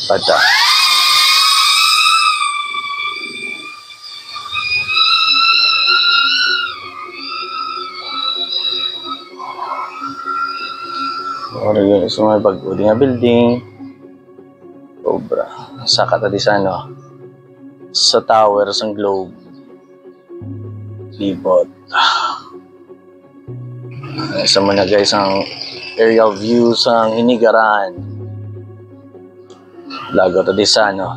Pada. Ora yun sa mga pag-uli nga building. Obra. Sa katadi sa ano? Sa tower sa globe. Libot. Isa mo na guys ang aerial view sa Inigaran. Lago tadi sa ano?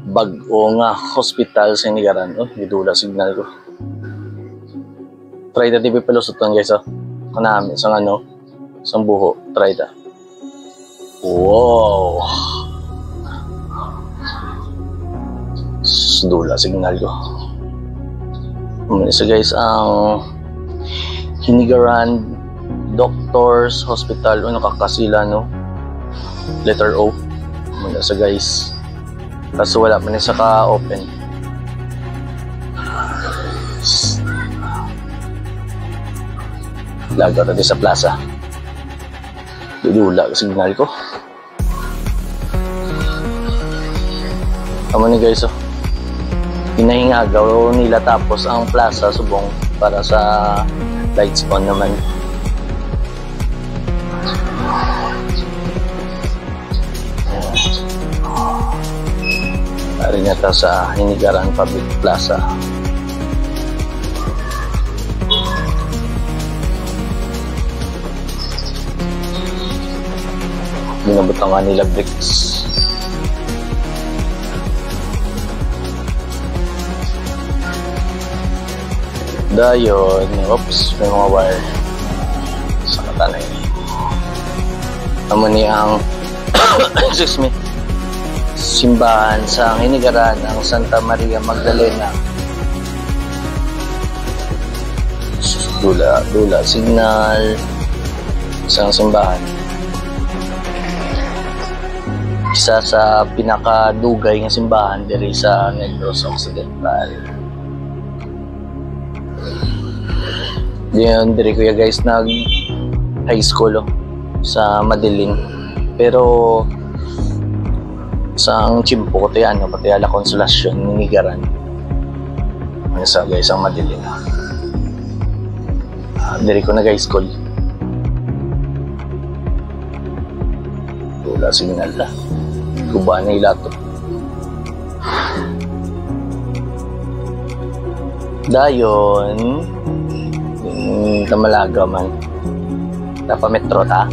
Bag-o nga hospital sa Inigaran. Oh, gidula signal ko. Try na TV pelusutan guys oh. Kanami sa ano? Sa buho. Try na. Wow! Dula signal ko. So guys, ang Inigaran Doctors Hospital o nakakasila no? Letter O. Muna sa guys. Kaso wala pa sa ka-open. Lago natin sa plaza. Dudula signal ko. Tama ni guys oh. Hinahingagaw nila tapos ang plaza subong para sa lights on naman. Ari na ta sa Inigaran Public Plaza. Binabutan nga nila bricks. Dayon, oops, may mga wire sa katanay. Amo ni ang excuse me, simbahan sa Inigaran ang Santa Maria Magdalena. Dula signal isang simbahan. Isa sa pinakadugay ng simbahan diri sa Negros Occidental. Diyan diri kuya guys nag high school oh, sa Madilim. Pero sa Chimpo ko tayo ano, pati ala Konsolasyon Inigaran. Ano sa guys ang Madilim. Diri ko nag high school. Wala signal la. Guba na ilato. Dayon Tamalaga man. Tapa metro ta.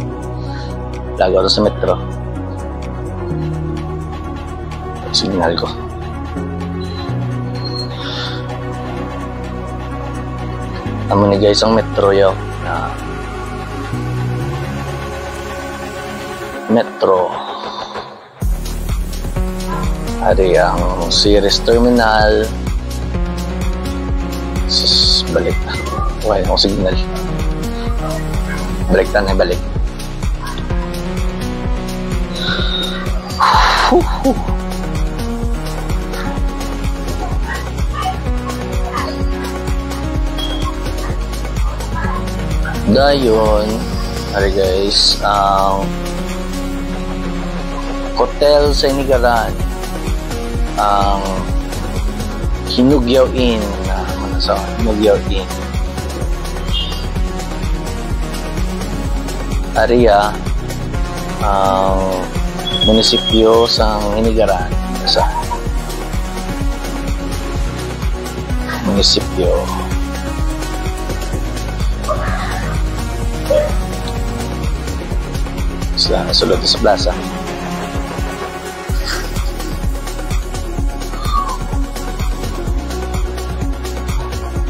Lago sa metro. Signal ko. Amo ni guys ang metro yo. Metro. Ari ang Ceres Terminal. Balik na. Okay, ako signal. Balik na balik. Dayon, hari guys, ang hotel sa Inigaran, ang Hinugyaw Inn, sa Hinugyaw Inn. Area ang munisipyo sa Inigaran. Sa munisipyo. Sulod sa plaza.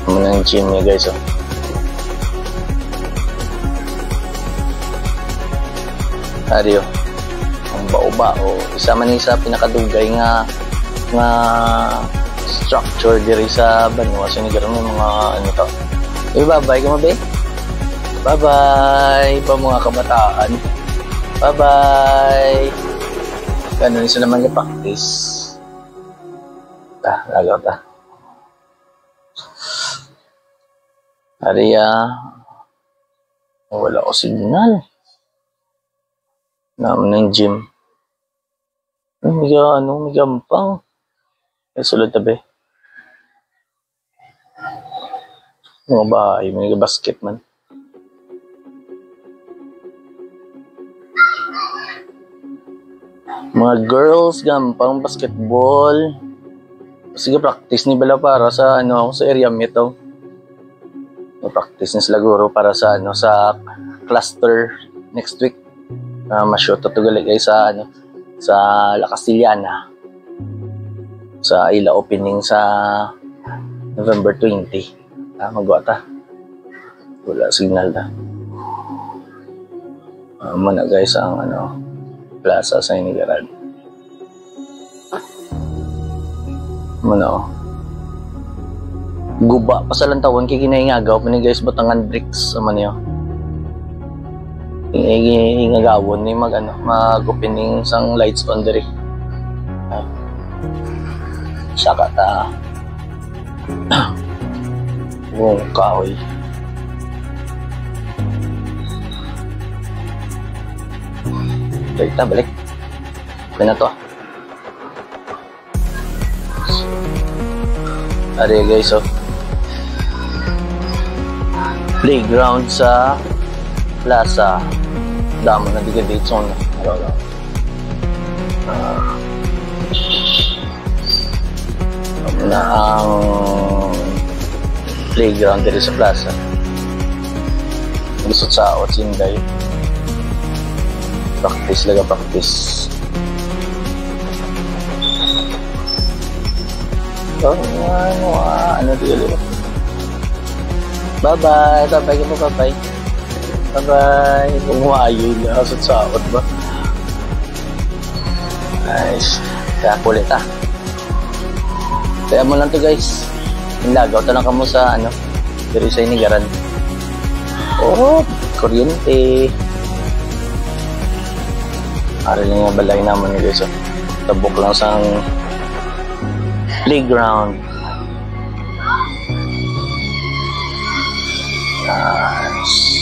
Muna ang gym niya guys oh. Ario ang bao-bao isa man sa pinakadugay nga structure diri sa Banwa sa Inigaran ng mga ano to. Bye-bye ka mo be. Bye-bye pa mga kabataan. Bye-bye. Ganun sila naman yung practice. Lagaw ta. Aria. Wala ko signal. Naman ng gym. May gampang. May sulod tabi. Mga bahay, may basket man. Mga girls, gampang basketball. Sige, practice ni bala para sa ako sa area mito. Practice ni sila guro para sa sa cluster next week. Ma-shoot to gali guys sa sa La Castellana. Sa ila opening sa November 20. Magawa ta. Wala signal ta. Mana guys ang plaza sa Inigaran. Guba pa sa lantawan kay ginaingagaw pa ni guys Batangan Bricks man niyo. Ingagawon ni mag-opening sang lights on diri. Saka ta. Kahoy. Balik. Okay na to. Ari guys, playground sa plaza. Damo na diga date zone. Na ang playground dito sa plaza. Gusto sa Otsinday. Practice. Ano dito? Bye-bye. Umayo na sa saot ba? Nice. Kaya kulit Kaya mo lang to guys. Inlagaw lang kamo sa diri sa Inigaran. Kuryente. Ari lang yung balay naman guys. Tabok lang sang playground. Nice.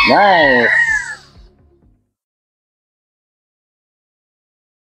Nice.